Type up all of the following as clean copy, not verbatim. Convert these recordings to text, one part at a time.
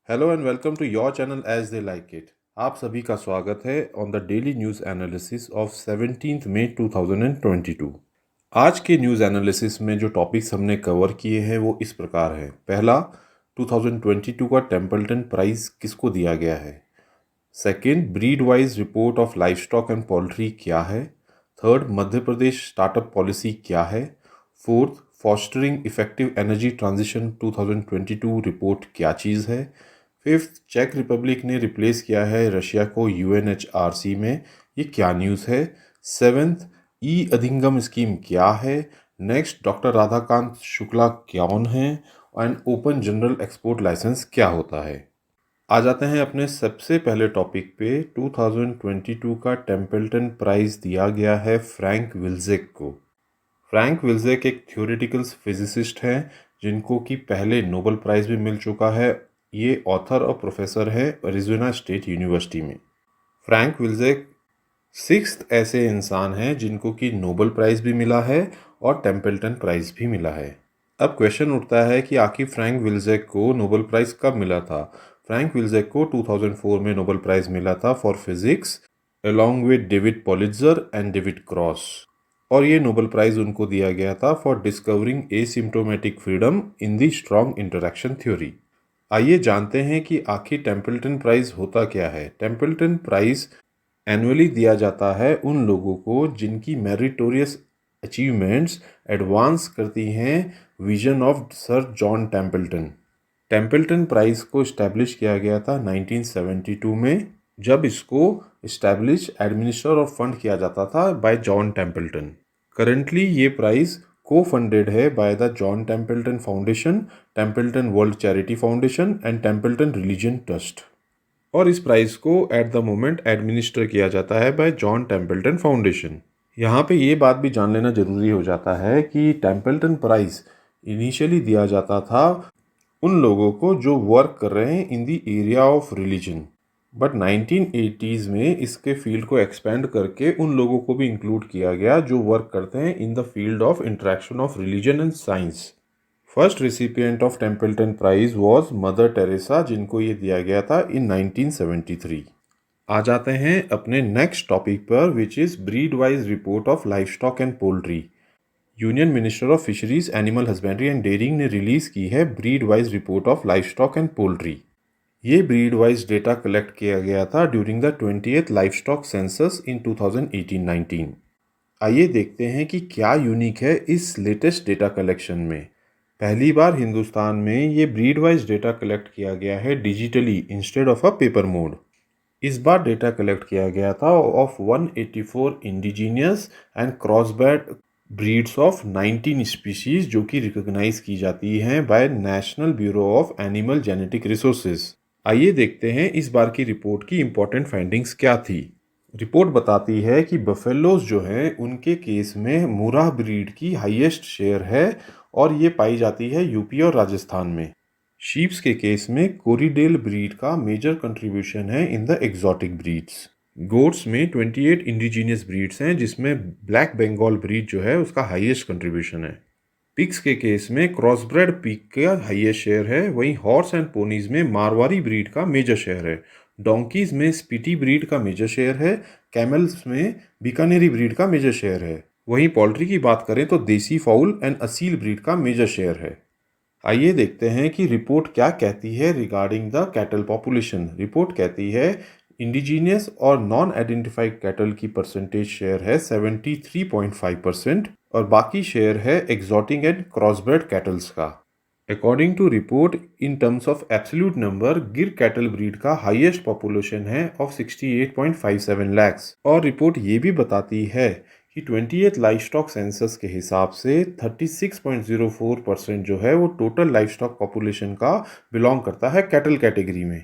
Hello and welcome to your channel as they like it. आप सभी का स्वागत है on the daily news analysis of 17 May 2022। आज के न्यूज़ एनालिसिस में जो टॉपिक्स हमने कवर किए हैं वो इस प्रकार है। पहला, 2022 का टेम्पल्टन प्राइज़ किसको दिया गया है। Second, breed wise report of livestock and poultry क्या है। थर्ड, मध्य प्रदेश स्टार्टअप पॉलिसी क्या है। Fourth, fostering effective energy transition 2022 report क्या चीज़ है। फिफ्थ, चेक रिपब्लिक ने रिप्लेस किया है रशिया को यूएनएचआरसी में, ये क्या न्यूज़ है। सेवेंथ, ई अधिंगम स्कीम क्या है। नेक्स्ट, डॉक्टर राधाकांत शुक्ला कौन है and open general export licence क्या होता है। आ जाते हैं अपने सबसे पहले टॉपिक पे। 2022 का टेम्पल्टन प्राइज़ दिया गया है फ्रैंक विल्जेक को। फ्रैंक विल्जेक एक थ्योरेटिकल फिजिसिस्ट हैं जिनको कि पहले नोबेल प्राइज़ भी मिल चुका है। ये ऑथर और प्रोफेसर है एरिज़ोना स्टेट यूनिवर्सिटी में। फ्रैंक विल्जेक सिक्स्थ ऐसे इंसान हैं जिनको कि नोबेल प्राइज़ भी मिला है और टेम्पल्टन प्राइज़ भी मिला है। अब क्वेश्चन उठता है कि आखिर फ्रैंक विल्जेक को नोबेल प्राइज़ कब मिला था। फ्रैंक विल्जेक को 2004 में नोबेल प्राइज़ मिला था for physics along with David Politzer and David Cross, और ये नोबेल प्राइज़ उनको दिया गया था for discovering asymptomatic freedom in the strong interaction theory. आइए जानते हैं कि आखिर टेम्पल्टन प्राइज़ होता क्या है। टेम्पल्टन प्राइज़ एनुअली दिया जाता है उन लोगों को जिनकी मेरिटोरियस अचीवमेंट्स एडवांस करती हैं vision of sir John Templeton. Templeton prize को इस्टेब्लिश किया गया था 1972 में, जब इसको इस्टेब्लिश एडमिनिस्टर और फंड किया जाता था बाय जॉन टेम्पल्टन। करंटली ये प्राइज़ को फंडेड है by the John Templeton foundation, Templeton world charity foundation and Templeton religion trust, और इस प्राइज़ को एट द मोमेंट एडमिनिस्टर किया जाता है बाय जॉन टेम्पल्टन फाउंडेशन। यहाँ पे ये बात भी जान लेना ज़रूरी हो जाता है कि टेम्पल्टन प्राइज़ इनिशियली दिया जाता था उन लोगों को जो वर्क कर रहे हैं in the area of religion, but 1980s में इसके फील्ड को एक्सपेंड करके उन लोगों को भी इंक्लूड किया गया जो वर्क करते हैं in the field of interaction of religion and science. First recipient of Templeton prize was Mother Teresa, जिनको ये दिया गया था इन 1973। आ जाते हैं अपने नेक्स्ट टॉपिक पर, which is breed wise report of livestock and poultry. Union minister of fisheries, animal husbandry and dairying ने रिलीज़ की है breed wise report of livestock and poultry. ये ब्रीड वाइज डेटा कलेक्ट किया गया था during the 20th livestock census in 2018-19। आइए देखते हैं कि क्या यूनिक है इस लेटेस्ट डेटा कलेक्शन में। पहली बार हिंदुस्तान में ये ब्रीड वाइज डेटा कलेक्ट किया गया है digitally instead of a paper mode. इस बार डेटा कलेक्ट किया गया था of 184 indigenous and crossbred breeds of 19 species जो कि रिकॉग्नाइज की जाती हैं by National Bureau of Animal Genetic Resources. आइए देखते हैं इस बार की रिपोर्ट की इंपॉर्टेंट फाइंडिंग्स क्या थी। रिपोर्ट बताती है कि बफेलोज जो हैं उनके केस में मुर्राह ब्रीड की हाईएस्ट शेयर है और ये पाई जाती है यूपी और राजस्थान में। शीप्स के केस में कोरिडेल ब्रीड का मेजर कंट्रीब्यूशन है in the exotic breeds. Goats में 28 इंडिजीनियस ब्रीड्स हैं जिसमें ब्लैक बंगाल ब्रीड जो है उसका हाईएस्ट कंट्रीब्यूशन है। पिग्स के केस में क्रॉसब्रेड पिग का हाईएस्ट शेयर है, वहीं हॉर्स एंड पोनीज में मारवाड़ी ब्रीड का मेजर शेयर है। डोंकीज में स्पीटी ब्रीड का मेजर शेयर है। कैमल्स में बीकानेरी ब्रीड का मेजर शेयर है। वहीं पोल्ट्री की बात करें तो देसी फाउल एंड असील ब्रीड का मेजर शेयर है। आइए देखते हैं कि रिपोर्ट क्या कहती है regarding the cattle population. Report कहती है इंडिजीनियस और नॉन आइडेंटिफाइड कैटल की परसेंटेज शेयर है 73.5% और बाकी शेयर है एक्सोटिक एंड क्रॉसब्रेड कैटल्स का। According to report, in terms of absolute number, Gir cattle breed का हाईएस्ट पॉपुलेशन है ऑफ 68.57 लैक्स, और रिपोर्ट ये भी बताती है कि 20th लाइफ स्टॉक सेंसस के हिसाब से 36.04% जो है वो टोटल लाइफ स्टॉक पॉपुलेशन का बिलोंग करता है कैटल कैटेगरी में।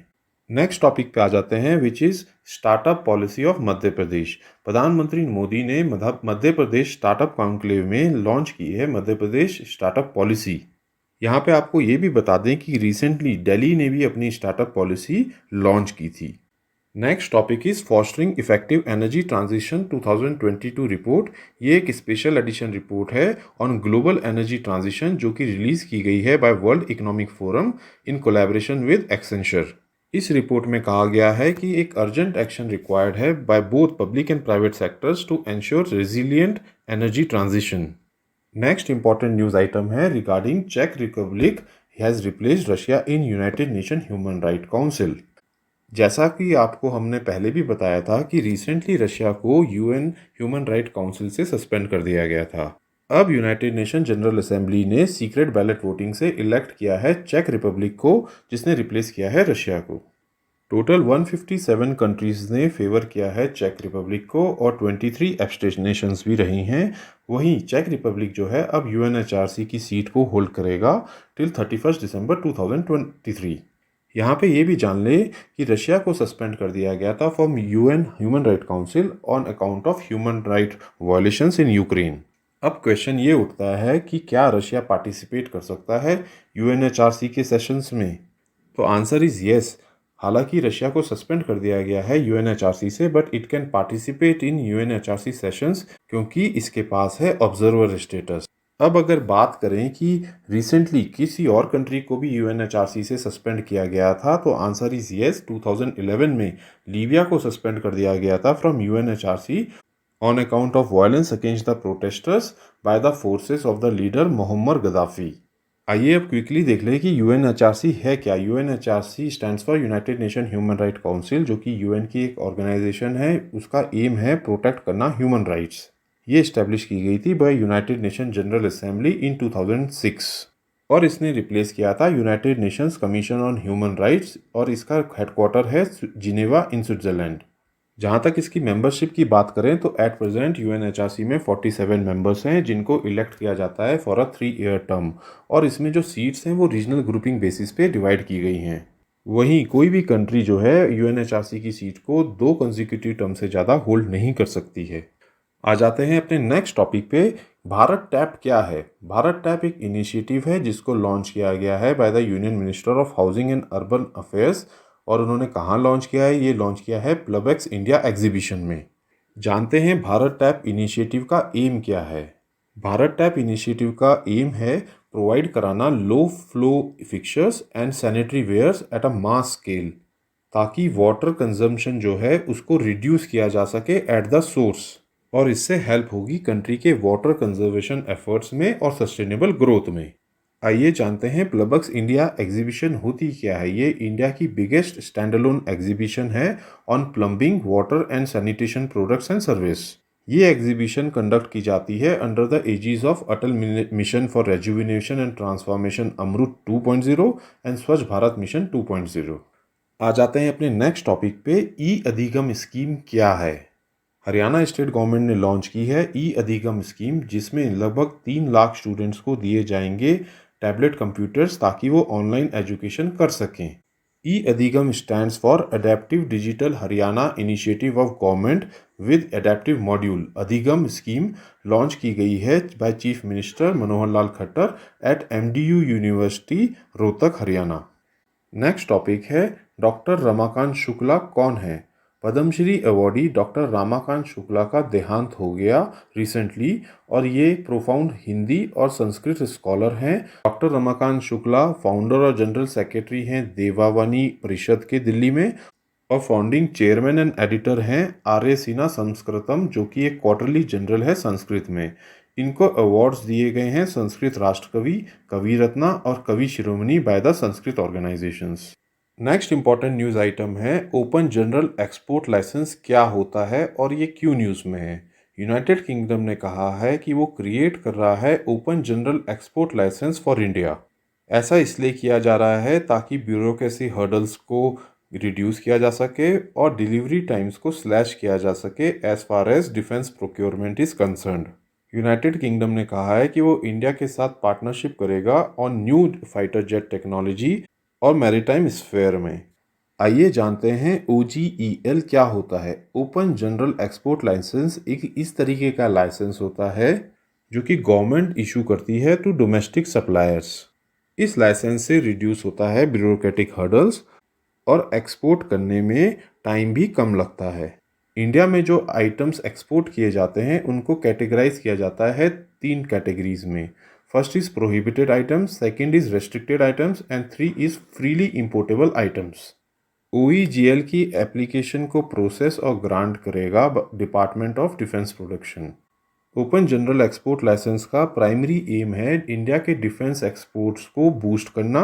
नेक्स्ट टॉपिक पे आ जाते हैं, which is startup policy of Madhya Pradesh. प्रधानमंत्री मोदी ने मध्य प्रदेश स्टार्टअप कॉन्क्लेव में लॉन्च की है मध्य प्रदेश स्टार्टअप पॉलिसी। यहाँ पे आपको ये भी बता दें कि रिसेंटली दिल्ली ने भी अपनी स्टार्टअप पॉलिसी लॉन्च की थी। Next topic is fostering effective energy transition 2022 report. ये एक स्पेशल एडिशन रिपोर्ट है ऑन ग्लोबल एनर्जी ट्रांजिशन जो कि रिलीज की गई है by World Economic Forum in collaboration with Accenture. इस रिपोर्ट में कहा गया है कि एक अर्जेंट एक्शन रिक्वायर्ड है by both public and private sectors to ensure resilient energy transition. Next important news item है रिगार्डिंग चेक Republic has replaced Russia in United Nation Human Right council. जैसा कि आपको हमने पहले भी बताया था कि रिसेंटली रशिया को यूएन ह्यूमन राइट काउंसिल से सस्पेंड कर दिया गया था। अब यूनाइटेड नेशन जनरल असेंबली ने सीक्रेट बैलेट वोटिंग से इलेक्ट किया है चेक रिपब्लिक को, जिसने रिप्लेस किया है रशिया को। टोटल 157 कंट्रीज ने फेवर किया है चेक रिपब्लिक को और 23 एब्स्टेशनेशंस भी रही हैं। वहीं चेक रिपब्लिक जो है अब यूएनएचआरसी की सीट को होल्ड करेगा टिल 31 दिसंबर 2023। यहाँ पे ये भी जान ले कि रशिया को सस्पेंड कर दिया गया था from UN human Right council on account of human right violations in Ukraine. अब क्वेश्चन ये उठता है कि क्या रशिया पार्टिसिपेट कर सकता है यूएनएचआरसी के सेशंस में? तो आंसर इज येस। हालांकि रशिया को सस्पेंड कर दिया गया है यूएनएचआरसी से, but it can participate in UNHRC sessions क्योंकि इसके पास है ऑब्जर्वर स्टेटस। अब अगर बात करें कि रिसेंटली किसी और कंट्री को भी यूएनएचआरसी से सस्पेंड किया गया था, तो आंसर इज येस। 2011 में लीबिया को सस्पेंड कर दिया गया था from UNHRC on account of violence against the protesters by the forces of the leader Mohammad Gaddafi. आइए अब क्विकली देख लें कि यूएनएचआरसी है क्या। UNHRC stands for United Nation Human Right Council, जो कि यूएन की एक ऑर्गेनाइजेशन है। उसका एम है प्रोटेक्ट करना ह्यूमन राइट्स। ये इस्टेब्लिश की गई थी by United Nation General Assembly in 2006 और इसने रिप्लेस किया था United Nations Commission on Human Rights और इसका हेडक्वार्टर है जिनेवा इन स्विट्जरलैंड। जहाँ तक इसकी मेंबरशिप की बात करें तो एट प्रेजेंट यूएनएचआरसी में 47 मेंबर्स हैं जिनको इलेक्ट किया जाता है फॉर अ 3-ईयर टर्म और इसमें जो सीट्स हैं वो रीजनल ग्रुपिंग बेसिस पे डिवाइड की गई हैं। वहीं कोई भी कंट्री जो है यूएनएचआरसी की सीट को 2 कंसेक्यूटिव टर्म से ज़्यादा होल्ड नहीं कर सकती है। आ जाते हैं अपने नेक्स्ट टॉपिक पे। भारत टैप क्या है? भारत टैप एक इनिशिएटिव है जिसको लॉन्च किया गया है by the union minister of housing and urban affairs और उन्होंने कहाँ लॉन्च किया है? ये लॉन्च किया है प्लबेक्स इंडिया एग्जीबिशन में। जानते हैं भारत टैप इनिशिएटिव का एम क्या है। भारत टैप इनिशिएटिव का एम है प्रोवाइड कराना low flow fixers and sanitary wares at a mass scale, ताकि वाटर कंजम्पशन जो है उसको रिड्यूस किया जा सके एट द सोर्स और इससे हेल्प होगी कंट्री के वाटर कंजर्वेशन एफर्ट्स में और सस्टेनेबल ग्रोथ में। आइए जानते हैं प्लबक्स इंडिया एग्जीबिशन होती क्या है। ये इंडिया की बिगेस्ट स्टैंडअलोन एग्जीबिशन है on plumbing, water and sanitation products and service. ये एग्जीबिशन कंडक्ट की जाती है under the aegis of Atal Mission for Rejuvenation and Transformation Amrut 2.0 and Swachh Bharat mission 2.0। आ जाते हैं अपने नेक्स्ट टॉपिक पे। ई अधिगम स्कीम क्या है? हरियाणा स्टेट गवर्नमेंट ने लॉन्च की है ई अधिगम स्कीम, जिसमें लगभग 3 लाख स्टूडेंट्स को दिए जाएंगे टैबलेट कंप्यूटर्स ताकि वो ऑनलाइन एजुकेशन कर सकें। E Adhigam stands for adaptive digital Haryana initiative of government with adaptive module. Adhigam scheme launch की गई है by chief minister Manohar Lal Khattar at MDU university Rohtak, Haryana. Next topic है डॉक्टर रमाकांत शुक्ला कौन है? पद्मश्री अवॉर्डी डॉक्टर रमाकांत शुक्ला का देहांत हो गया रिसेंटली और ये प्रोफाउंड हिंदी और संस्कृत स्कॉलर हैं। डॉक्टर रमाकांत शुक्ला फाउंडर और जनरल सेक्रेटरी हैं देवावानी परिषद के दिल्ली में और फाउंडिंग चेयरमैन एंड एडिटर हैं आर्य सिन्हा संस्कृतम, जो कि एक क्वार्टरली जनरल है संस्कृत में। इनको अवार्ड्स दिए गए हैं संस्कृत राष्ट्रकवि, कवि रत्ना और Kavi Shiromani by the Sanskrit organisations. Next important news item है ओपन जनरल एक्सपोर्ट लाइसेंस क्या होता है और ये क्यों न्यूज़ में है। यूनाइटेड किंगडम ने कहा है कि वो क्रिएट कर रहा है open general export licence for India. ऐसा इसलिए किया जा रहा है ताकि ब्यूरोक्रेसी हर्डल्स को रिड्यूस किया जा सके और डिलीवरी टाइम्स को स्लैश किया जा सके as far as defence procurement is concerned. United Kingdom ने कहा है कि वो इंडिया के साथ पार्टनरशिप करेगा on new fighter jet technology और मैरीटाइम स्फेयर में। आइए जानते हैं OGEL क्या होता है। ओपन जनरल एक्सपोर्ट लाइसेंस एक इस तरीके का लाइसेंस होता है जो कि गवर्नमेंट इशू करती है टू डोमेस्टिक सप्लायर्स। इस लाइसेंस से रिड्यूस होता है ब्यूरोक्रेटिक हर्डल्स और एक्सपोर्ट करने में टाइम भी कम लगता है। इंडिया में जो आइटम्स एक्सपोर्ट किए जाते हैं उनको कैटेगराइज किया जाता है 3 कैटेगरीज में। First is prohibited items, second is restricted items and 3 is freely importable items. OEGL की एप्लीकेशन को प्रोसेस और ग्रांट करेगा department of defence production. Open general export licence का प्राइमरी एम है इंडिया के डिफेंस एक्सपोर्ट्स को boost करना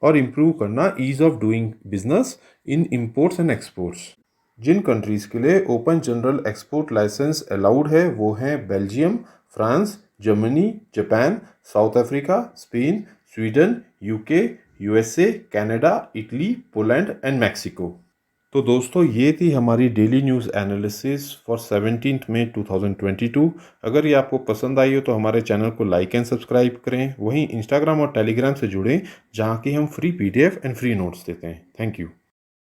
और इम्प्रूव करना ease of doing business in imports and exports. जिन कंट्रीज़ के लिए open general export licence allowed है वो हैं Belgium, France, Germany, Japan, south Africa, Spain, Sweden, UK, USA, Canada, Italy, Poland and Mexico. तो दोस्तों ये थी हमारी daily news analysis for 17 May 2022। अगर ये आपको पसंद आई हो तो हमारे चैनल को लाइक एंड सब्सक्राइब करें। वहीं इंस्टाग्राम और टेलीग्राम से जुड़ें जहाँ की हम free PDF and free notes देते हैं। Thank you.